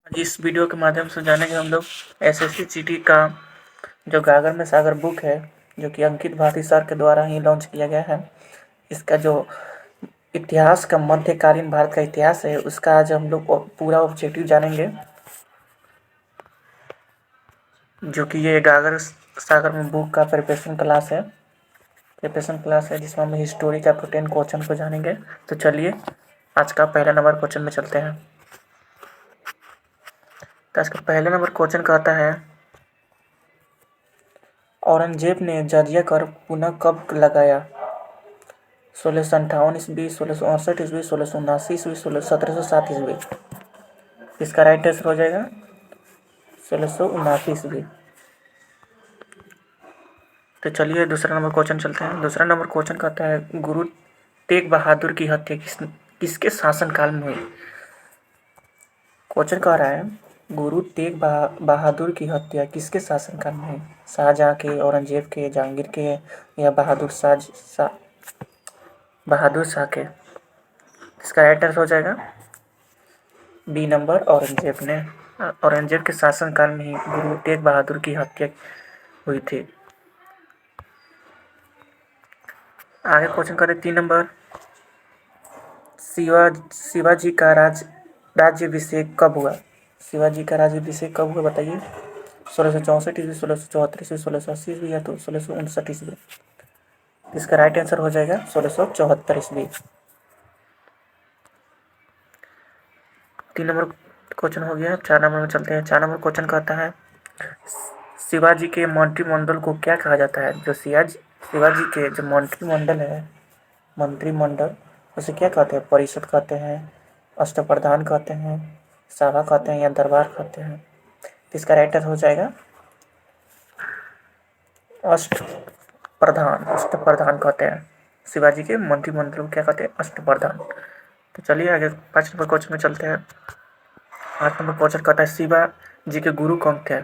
इस वीडियो के माध्यम से जानेंगे हम लोग एसएससी जीडी का जो गागर में सागर बुक है, जो कि अंकित भारती सर के द्वारा ही लॉन्च किया गया है। इसका जो इतिहास का मध्यकालीन भारत का इतिहास है, उसका आज हम लोग पूरा ऑब्जेक्टिव जानेंगे। जो कि ये गागर सागर में बुक का प्रिपरेशन क्लास है जिसमें हम हिस्टोरी का 10 क्वेश्चन को जानेंगे। तो चलिए आज का पहला नंबर क्वेश्चन में चलते हैं। तो आज का पहला नंबर क्वेश्चन कहता है, औरंगजेब ने जजिया कर पुनः कब लगाया? 1658 ईस्वी, 1668 ईस्वी, 1679 ईस्वी, 1707 ईस्वी। इसका राइट आंसर हो जाएगा 1679 ईस्वी। तो चलिए दूसरा नंबर क्वेश्चन चलते हैं। दूसरा नंबर क्वेश्चन कहता है, गुरु तेग बहादुर की हत्या किसके शासनकाल में हुई? क्वेश्चन कह रहा है, गुरु तेग बहादुर की हत्या किसके शासनकाल में हुई? शाहजहाँ के, औरंगजेब के, जहांगीर के या बहादुर शाह के? इसका राइट आंसर हो जाएगा बी नंबर, औरंगजेब के शासनकाल में ही गुरु तेग बहादुर की हत्या हुई थी। आगे क्वेश्चन करें 3 नंबर, शिवाजी का राज्याभिषेक कब हुआ? शिवाजी का राज्याभिषेक कब हुआ बताइए? 1664 ईस्वी, 1674 ईस्वी, 1680 ईस्वी या तो 1659 ईस्वी। इसका राइट आंसर हो जाएगा 1674 ईस्वी। 3 नंबर क्वेश्चन हो गया। 4 नंबर में चलते हैं। 4 नंबर क्वेश्चन कहता है, शिवाजी के मंत्रिमंडल को क्या कहा जाता है? जो शिवाजी के जो मंत्रिमंडल उसे क्या कहते हैं? परिषद कहते हैं, अष्टप्रधान कहते हैं, सभा कहते हैं या दरबार कहते हैं? इसका राइट आंसर हो जाएगा अष्टप्रधान कहते हैं। शिवाजी के मंत्रिमंडल को क्या कहते हैं? अष्टप्रधान। तो चलिए आगे 5 नंबर क्वेश्चन में चलते हैं। 8 नंबर क्वेश्चन कहता है, शिवाजी के गुरु कौन थे?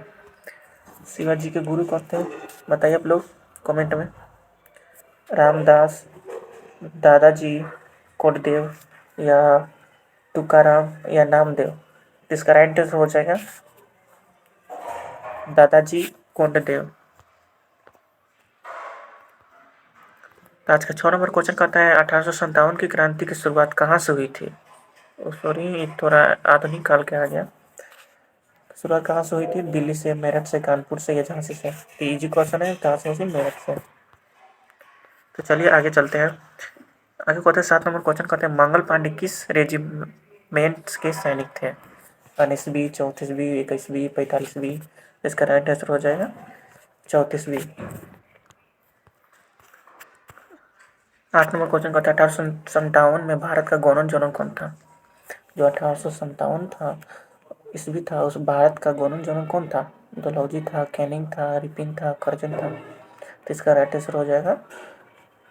शिवाजी के गुरु कौन थे बताइए आप लोग कमेंट में। रामदास, दादाजी कोंडदेव या तुकाराम या नामदेव? इसका राइट आंसर हो जाएगा दादाजी कोंडदेव। आज का 6 नंबर क्वेश्चन कहता है, 1857 की क्रांति की शुरुआत कहाँ से हुई थी? सॉरी, थोड़ा आधुनिक काल के आ गया। शुरुआत कहाँ से हुई थी? दिल्ली से, मेरठ से, कानपुर से या झांसी से? इजी क्वेश्चन है। कहाँ से? मेरठ से। तो चलिए आगे चलते हैं। आगे कहते हैं 7 नंबर क्वेश्चन कहते हैं, मंगल पांडे किस रेजिमेंट के सैनिक थे? 19वीं, 34वीं, 21वीं, 45वीं? इसका राइट आंसर हो जाएगा 34वीं। 8 नंबर क्वेश्चन कहता है, 1857 में भारत का गवर्नर जनरल कौन था? जो 1857 था ईस्वी था, उस भारत का गवर्नर जनरल कौन था? डलहौजी था, कैनिंग था, रिपन था, कर्जन था? तो इसका राइट आंसर हो जाएगा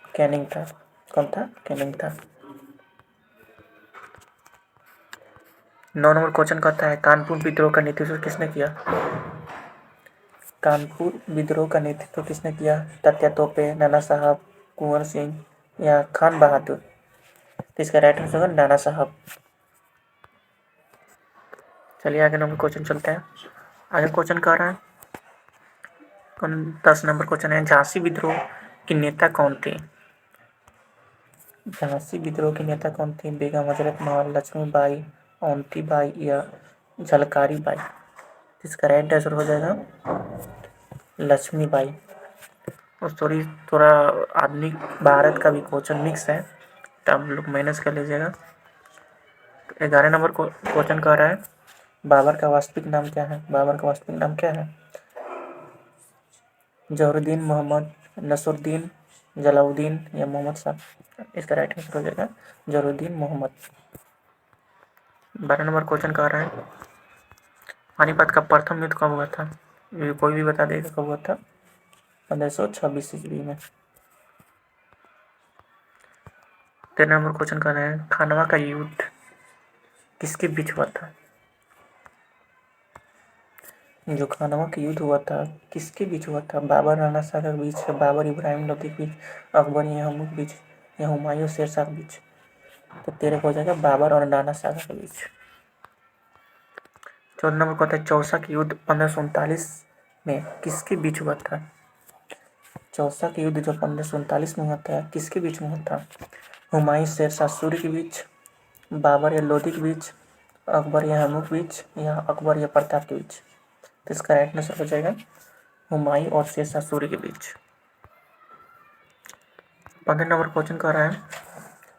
कैनिंग था। कौन था? कैनिंग था। 9 नंबर क्वेश्चन कहता है, कानपुर विद्रोह का नेतृत्व किसने किया? कानपुर विद्रोह का नेतृत्व किसने किया? तात्या तोपे, नाना साहब, कुंवर सिंह या खान बहादुर? तो इसका राइट आंसर होगा नाना साहब। चलिए आगे नंबर क्वेश्चन चलते हैं। आगे क्वेश्चन कह रहा है, 10 नंबर क्वेश्चन है, झांसी विद्रोह की नेता कौन थी? झांसी विद्रोह की नेता कौन थी? बेगम हजरत महल, लक्ष्मीबाई, औंती बाई या झलकारी बाई? इसका राइट आंसर हो जाएगा लक्ष्मीबाई। और थोड़ा आधुनिक भारत का भी क्वेश्चन मिक्स है, तो आप लोग मैनेज कर लीजिएगा। 11 नंबर क्वेश्चन कह रहा है, बाबर का वास्तविक नाम क्या है? बाबर का वास्तविक नाम क्या है? जहरुद्दीन मोहम्मद, नसरुद्दीन, जलालुद्दीन या मोहम्मद शाह? इसका राइट आंसर हो जाएगा जहरुद्दीन मोहम्मद। 12 नंबर क्वेश्चन कह रहा है, पानीपत का प्रथम युद्ध कब हुआ था? ये कोई भी बता देगा कब हुआ था? 1526 ईस्वी में। 13 नंबर क्वेश्चन कर रहे हैं, खानवा का युद्ध किसके बीच हुआ था? जो खानवा का युद्ध हुआ था किसके बीच हुआ था? बाबर नाना शाह के बीच, बाबर इब्राहिम लोधी के बीच, अकबर यहूमू के बीच या हुमायूं शेरशाह के बीच? तो 13 हो जाएगा बाबर और नाना शाह के बीच। 14 नंबर को आता है चौसा का युद्ध 1539 में किसके बीच हुआ था? चौसा का युद्ध जो 1539 में हुआ था किसके बीच में हुआ था? हुमायूं शेरशाह सूरी के बीच, बाबर या लोधी के बीच, अकबर या हमू के बीच, या अकबर या प्रताप के बीच। तो इसका राइट आंसर हो जाएगा हुमायूं और शेरशाह सूरी के बीच। 15 नंबर क्वेश्चन कर रहा है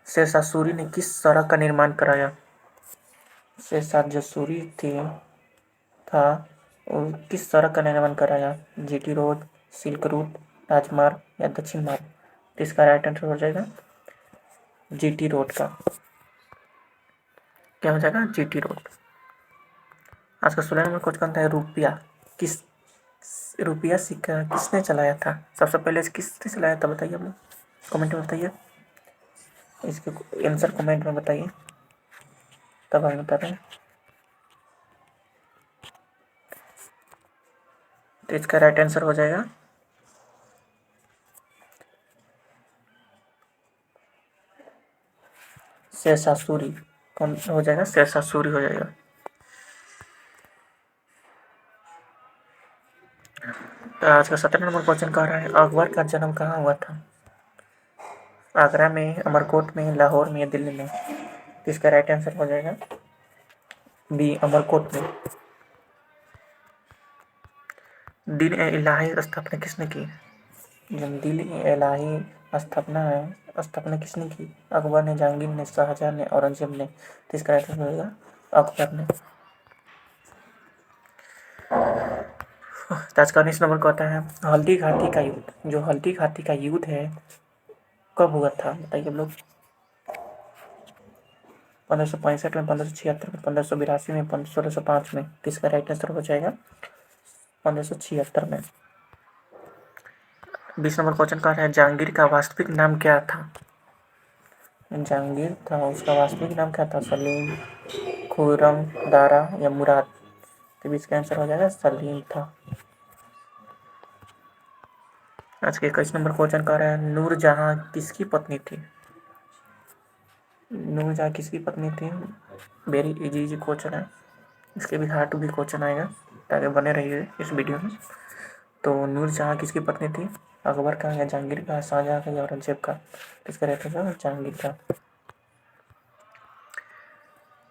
शेरशाह सूरी ने किस सड़क का निर्माण कराया? शेरशाह जो सूरी थे था और किस सड़क का निर्माण कराया? जीटी रोड, सिल्क रूट, राजमार्ग या दक्षिण मार्ग। तो इसका राइट आंसर हो जाएगा जीटी रोड का। क्या हो जाएगा? GT road. आज का 16 नंबर क्वेश्चन था रुपया किस रुपया सिक्का किसने चलाया था? सबसे पहले किसने चलाया था बताइए आप लोग, कमेंट में बताइए। इसके आंसर कमेंट में बताइए, तब हम बता रहे हैं। तो इसका राइट आंसर हो जाएगा शेरशाह सूरी। कौन हो जाएगा? शेरशाह सूरी हो जाएगा। तो आज का 17 नंबर क्वेश्चन कह रहा है अकबर का जन्म कहाँ हुआ था? आगरा में, अमरकोट में, लाहौर में या दिल्ली में। तो इसका राइट आंसर हो जाएगा बी, अमरकोट में। दिन ए इलाही स्थापना किसने की? जो दिल ए इलाही स्थापना किसने की? अकबर ने, जहांगीर ने, शाहजहां ने, औरंगजेब ने। तो इसका राइट आंसर होगा अकबर ने। आज का 19 नंबर का आता है हल्दी घाटी का युद्ध। जो हल्दी घाटी का युद्ध है कब हुआ था बताइए आप लोग। 1565 में, 1576 में, 1582 में, 1605 में। तो इसका राइट आंसर हो जाएगा 1576 में। 20 नंबर क्वेश्चन का है जहांगीर का वास्तविक नाम क्या था? जहांगीर था उसका वास्तविक नाम क्या था? सलीम, खुर्रम, दारा या मुराद। तो इसका आंसर हो जाएगा सलीम था। आज के 21 नंबर क्वेश्चन का है नूरजहां किसकी पत्नी थी? नूरजहां किसकी पत्नी थी? वेरी इजी इजी क्वेश्चन है, इसके भी हार्ड भी क्वेश्चन आएगा, ताकि बने रहिए इस वीडियो में। तो नूरजहां किसकी पत्नी थी? अकबर का या जहांगीर का, शाहजहां का या औरंगजेब का। किसका रहता था? जहांगीर का।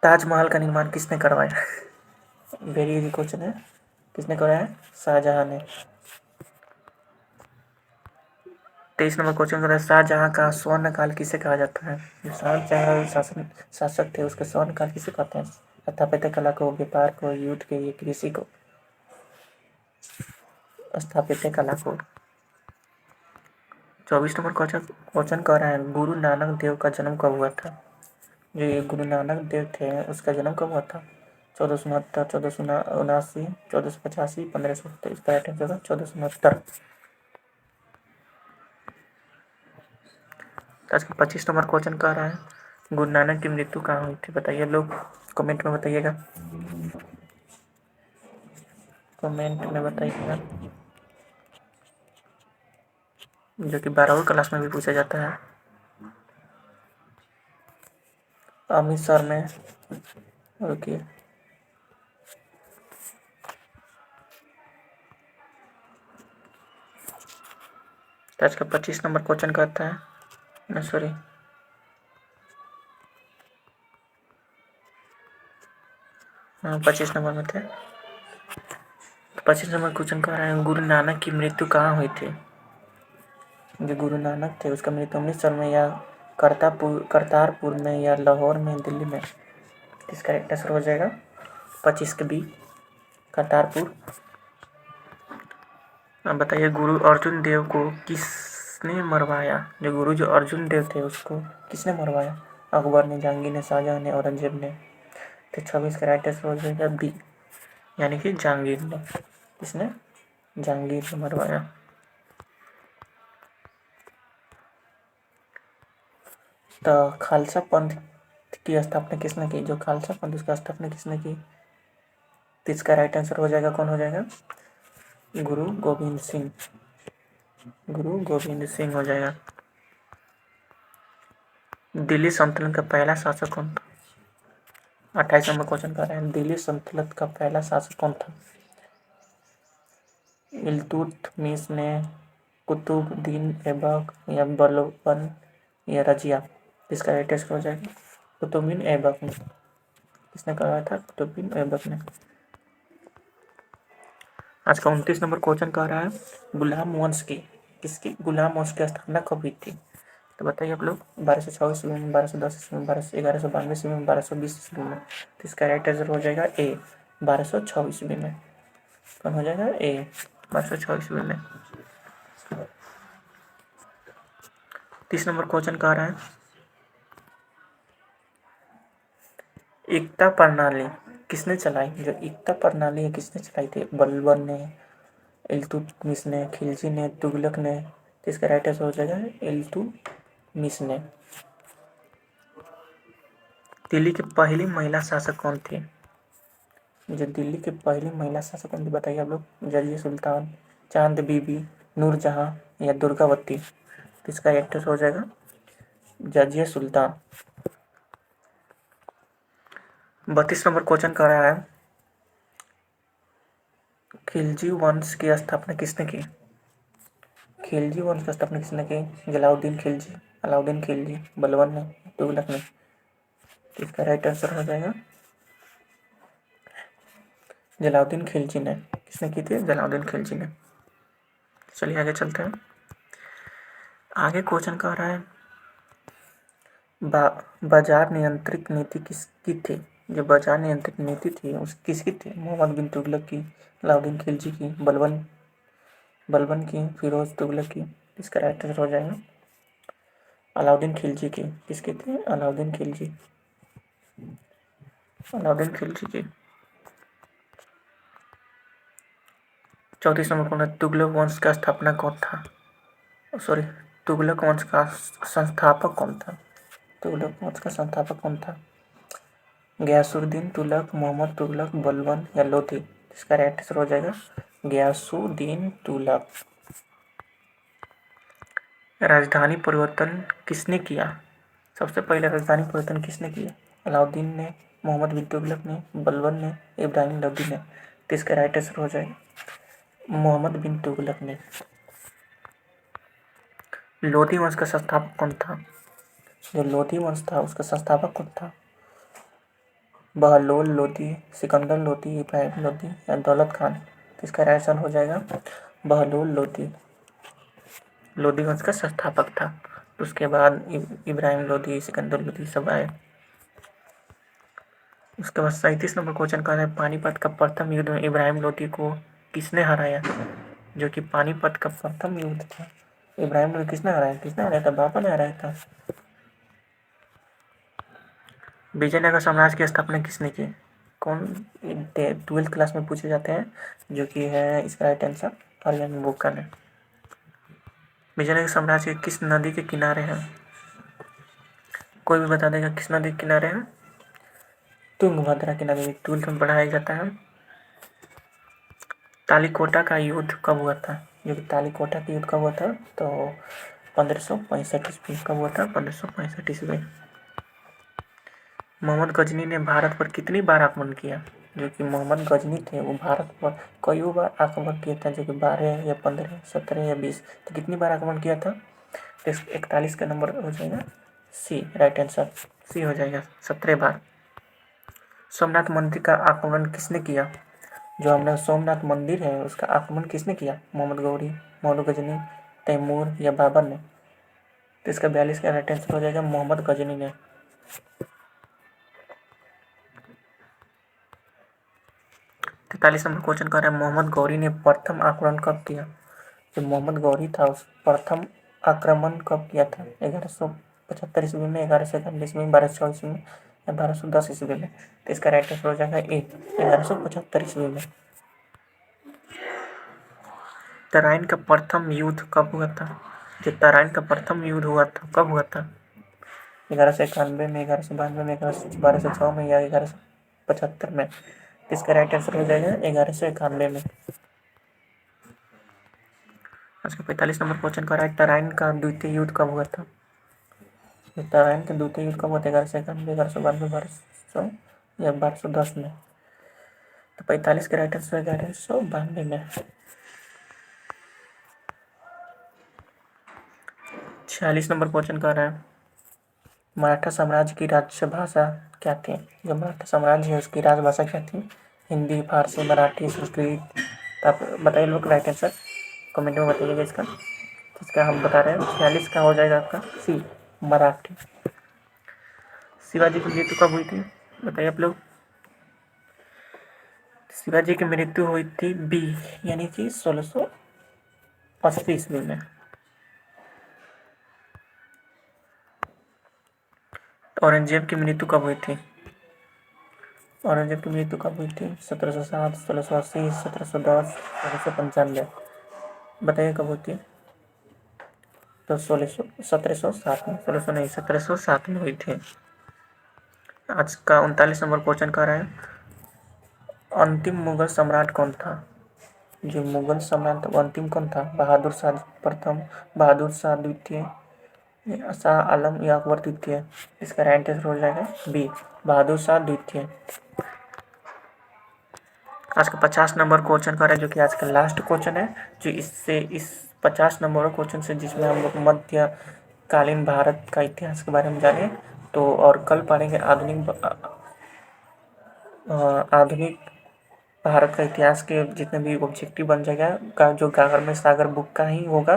ताजमहल का निर्माण किसने करवाया? वेरी इजी क्वेश्चन है, किसने कराया? शाहजहां ने। 23 नंबर क्वेश्चन कर शाहजहां का स्वर्ण काल किसे कहा जाता है? जो शाहजहां शासक थे उसके स्वर्ण काल किसे कहते हैं? स्थापत्य कला को, व्यापार को, युद्ध के, या कृषि को? स्थापत्य कला को। 24 नंबर क्वेश्चन कह रहा है गुरु नानक देव का जन्म कब हुआ था? जो ये गुरु नानक देव थे उसका जन्म कब हुआ था? 1469, 1479, 1485, 1500। इसका राइट आंसर होगा 1469। आज का 25 नंबर क्वेश्चन कह रहा है गुरु नानक की मृत्यु कहाँ हुई थी बताइए लोग, कमेंट में बताइएगा, कमेंट में बताइएगा। जो कि 12वीं क्लास में भी पूछा जाता है। अमृतसर में। रुकिए, आज का 25 नंबर क्वेश्चन कहता है ना, सॉरी, हाँ 25 नंबर में थे। तो 25 नंबर क्वेश्चन कह रहा है गुरु नानक की मृत्यु कहाँ हुई थी? जो गुरु नानक थे उसका मृत्यु अमृतसर में, या करतारपुर में, या लाहौर में, दिल्ली में। इसका राइट आंसर हो जाएगा 25 के बी, करतारपुर। अब बताइए गुरु अर्जुन देव को किसने मरवाया? जो अर्जुन देव थे उसको किसने मरवाया? अकबर ने, जहांगीर ने, शाहजहां ने, औरंगजेब ने। तो 26 का राइट आंसर हो जाएगा बी, यानी कि जहांगीर ने। किसने? जहांगीर ने मरवाया। तो खालसा पंथ की स्थापना किसने की? जो खालसा पंथ उसका स्थापना किसने की? तो इसका राइट आंसर हो जाएगा, कौन हो जाएगा? गुरु गोविंद सिंह। गुरु गोविंद सिंह हो जाएगा। दिल्ली सल्तनत का पहला शासक कौन था? 28 नंबर क्वेश्चन कर रहे हैं, दिल्ली सल्तनत का पहला शासक कौन था? इल्तुतमिश ने, कुतुबुद्दीन ऐबक या बलबन या रजिया? इसका राइट आंसर हो जाएगा कुतुबुद्दीन ऐबक ने। किसने कराया था? कुतुबुद्दीन ऐबक ने। आज का 29 नंबर क्वेश्चन कह रहा है, गुलाम वंश की गुलाम वंश की स्थापना कब हुई थी? तो बताइए आप लोग, 1224 ईस्वी में, 1210 ईस्वी में, 1192 ईस्वी में, 1220 ईस्वी में? तो इसका राइट आंसर हो जाएगा ए, 1206 ईस्वी में। कौन हो जाएगा? ए, 1206 ईस्वी में। 30 नंबर क्वेश्चन कह रहा है, एकता प्रणाली किसने चलाई? जो एकता प्रणाली है किसने चलाई थी? बलबन ने, इल्तुतमिश ने, खिलजी ने, तुगलक ने? तो इसका राइट आंसर हो जाएगा इल्तुतमिश ने। दिल्ली की पहली महिला शासक कौन थी? जो दिल्ली की पहली महिला शासक कौन थी बताइए आप लोग? जजिया सुल्तान, चांद बीबी, नूरजहां या दुर्गावती? तो इसका राइट आंसर हो जाएगा जजिया सुल्तान। 32 नंबर क्वेश्चन कर रहा है, खिलजी वंश की स्थापना किसने की? खिलजी वंश की स्थापना किसने की? जलालुद्दीन खिलजी, अलाउद्दीन खिलजी, बलबन ने, तुगलक ने? तो इसका राइट आंसर हो जाएगा जलालुद्दीन खिलजी ने। किसने की थी? जलालुद्दीन खिलजी ने। चलिए आगे चलते हैं। आगे क्वेश्चन कह रहा है, बाजार नियंत्रित नीति किसकी थी? जो बाजार नियंत्रित नीति थी उस किसकी थी? मोहम्मद बिन तुगलक की, अलाउद्दीन खिलजी की, बलबन बलबन की, फिरोज तुगलक की? इसका राइट आंसर हो जाएगा अलाउद्दीन खिलजी की। किसकी थी? अलाउद्दीन खिलजी, अलाउद्दीन खिलजी की। 34 नंबर क्वेश्चन, तुगलक वंश का स्थापना कौन था? सॉरी, तुगलक वंश का संस्थापक कौन था? तुगलक वंश का संस्थापक कौन था? गयासुद्दीन तुगलक, मोहम्मद तुगलक, बलबन या लोधी? इसका राइट आंसर हो जाएगा गयासुद्दीन तुगलक। राजधानी परिवर्तन किसने किया? सबसे पहले राजधानी परिवर्तन किसने किया? अलाउद्दीन ने, मोहम्मद बिन तुगलक ने, बलबन ने, इब्राहिम लोधी ने? तो इसका राइट आंसर हो जाएगा मोहम्मद बिन तुगलक ने। लोधी वंश का संस्थापक कौन था? जो लोधी वंश था उसका संस्थापक कौन था? बहलोल लोधी, सिकंदर लोधी, इब्राहिम लोधी या दौलत खान? तो इसका राइट आंसर हो जाएगा बहलोल लोधी। लोधी वंश का संस्थापक था। उसके बाद इब्राहिम लोधी, सिकंदर लोधी सब आए। उसके बाद 37 नंबर क्वेश्चन का है, पानीपत का प्रथम युद्ध में इब्राहिम लोधी को किसने हराया? जो कि पानीपत का प्रथम युद्ध था, इब्राहिम लोधी किसने हराया? किसने हराया था? बाबा ने हराया था। विजयनगर साम्राज्य की स्थापना किसने की? कौन? 12th क्लास में पूछे जाते हैं, जो कि है इसका राइट आंसर आर्यन बुक्का ने। विजयनगर साम्राज्य किस नदी के किनारे है? कोई भी बता देगा किस नदी के किनारे है? तुंगभद्रा के नदी। 12th में पढ़ाया जाता है। तालीकोटा का युद्ध कब हुआ था? जो कि तालीकोटा का युद्ध कब हुआ था? तो 1565 ईस्वी। कब हुआ था? 1565 ईस्वी। मोहम्मद गजनी ने भारत पर कितनी बार आक्रमण किया? जो कि मोहम्मद गजनी थे वो भारत पर कई बार आक्रमण किया था, जो कि 12 या 15, 17 या 20। तो कितनी बार आक्रमण किया था? तो 41 का नंबर हो जाएगा सी, राइट आंसर सी हो जाएगा, 17 बार। सोमनाथ मंदिर का आक्रमण किसने किया? जो हमारा सोमनाथ मंदिर है उसका आक्रमण किसने किया? मोहम्मद गौरी, मोहम्मद गजनी, तैमूर या बाबर ने? तो इसका 42 का राइट आंसर हो जाएगा मोहम्मद गजनी ने। 43 नंबर क्वेश्चन कर रहा है, मोहम्मद गौरी ने प्रथम आक्रमण कब किया? जो मोहम्मद गौरी था उस प्रथम आक्रमण कब किया था? 1175 ईस्वी में, 1191 ईस्वी में, 1224 ईस्वी में या 1210 ईस्वी में? तो इसका राइट आंसर हो जाएगा ए, 1175 ईस्वी में। तराइन का प्रथम युद्ध कब हुआ था? जो तराइन का प्रथम युद्ध हुआ था कब हुआ था? 1191 में, 1192 में, 1206 में या 1175 में? इसका राइट आंसर हो जाएगा 1191 में। आज का 45 नंबर क्वेश्चन का राइट, तराइन का द्वितीय युद्ध कब हुआ था? तराइन का द्वितीय युद्ध कब हुआ था? 1191, 1192, 1200 या 1210 में। तो 45 के राइट आंसर 1192 में। 46 नंबर क्वेश्चन कर रहा है, मराठा साम्राज्य की राजभाषा क्या थी? जो मराठा साम्राज्य है उसकी राजभाषा क्या थी? हिंदी, फारसी, मराठी, संस्कृत। आप बताइए लोग राइट आंसर कमेंट में बताइएगा इसका। इसका हम बता रहे हैं 46 का हो जाएगा आपका सी, मराठी। शिवाजी की मृत्यु कब हुई थी? बताइए आप लोग। शिवाजी की मृत्यु हुई थी बी, यानी कि 1680 ईस्वी में। औरंगजेब की मृत्यु कब हुई थी? औरंगजेब की मृत्यु कब हुई थी? 1707, 1680, 1710, 1695। बताइए कब हुई थी? तो 1707 में, 1600 नहीं, 1707 में हुई थी। आज का 39 नंबर क्वेश्चन कर रहे हैं, अंतिम मुगल सम्राट कौन था? जो मुगल सम्राट था वो अंतिम कौन था? बहादुर शाह प्रथम, बहादुर शाह द्वितीय, शाह आलम या अकबर द्वितीय। इसका राइट आंसर हो जाएगा बी, बहादुर शाह द्वितीय। आज का 50 नंबर क्वेश्चन कर रहे हैं, जो कि आज का लास्ट क्वेश्चन है, जो इस 50 नंबर क्वेश्चन से जिसमें हम लोग मध्यकालीन भारत का इतिहास के बारे में जाने। तो और कल पढ़ेंगे आधुनिक भारत का इतिहास के जितने भी ऑब्जेक्टिव बन जाएगा का, जो गागर में सागर बुक का ही होगा।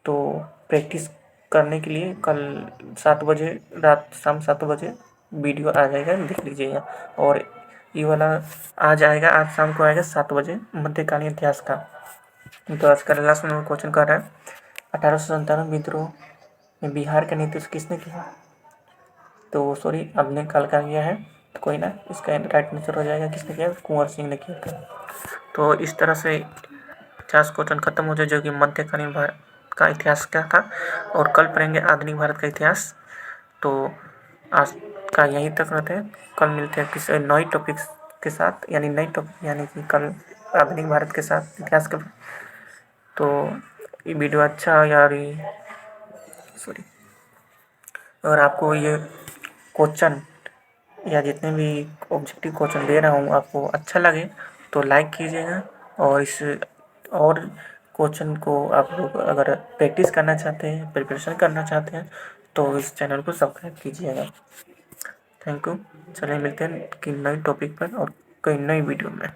तो प्रैक्टिस करने के लिए कल 7 बजे, शाम 7 बजे वीडियो आ जाएगा, देख लीजिएगा। और ये वाला आज आएगा, आज शाम को आएगा 7 बजे, मध्यकालीन इतिहास का। तो आज का लास्ट में क्वेश्चन कर रहा है, 1897 विद्रोह में बिहार का नेतृत्व किसने किया? तो सॉरी, अब ने कल कर लिया है, तो कोई ना, इसका राइट आंसर हो जाएगा किसने किया? कुंवर सिंह ने किया था। तो इस तरह से 50 क्वेश्चन खत्म हो जाए, जो कि मध्यकालीन भारत का इतिहास क्या था। और कल पढ़ेंगे आधुनिक भारत का इतिहास। तो आज का यहीं तक रहते हैं, कल मिलते हैं किसी नई टॉपिक्स के साथ, यानी नई टॉपिक, यानी कि कल आधुनिक भारत के साथ इतिहास का। तो ये वीडियो अच्छा या सॉरी, अगर आपको ये क्वेश्चन या जितने भी ऑब्जेक्टिव क्वेश्चन दे रहा हूँ आपको अच्छा लगे तो लाइक कीजिएगा। और इस और क्वेश्चन को आप लोग अगर प्रैक्टिस करना चाहते हैं, प्रिपरेशन करना चाहते हैं, तो इस चैनल को सब्सक्राइब कीजिएगा। Thank you. चलिए मिलते हैं कि नई टॉपिक पर और कई नई वीडियो में।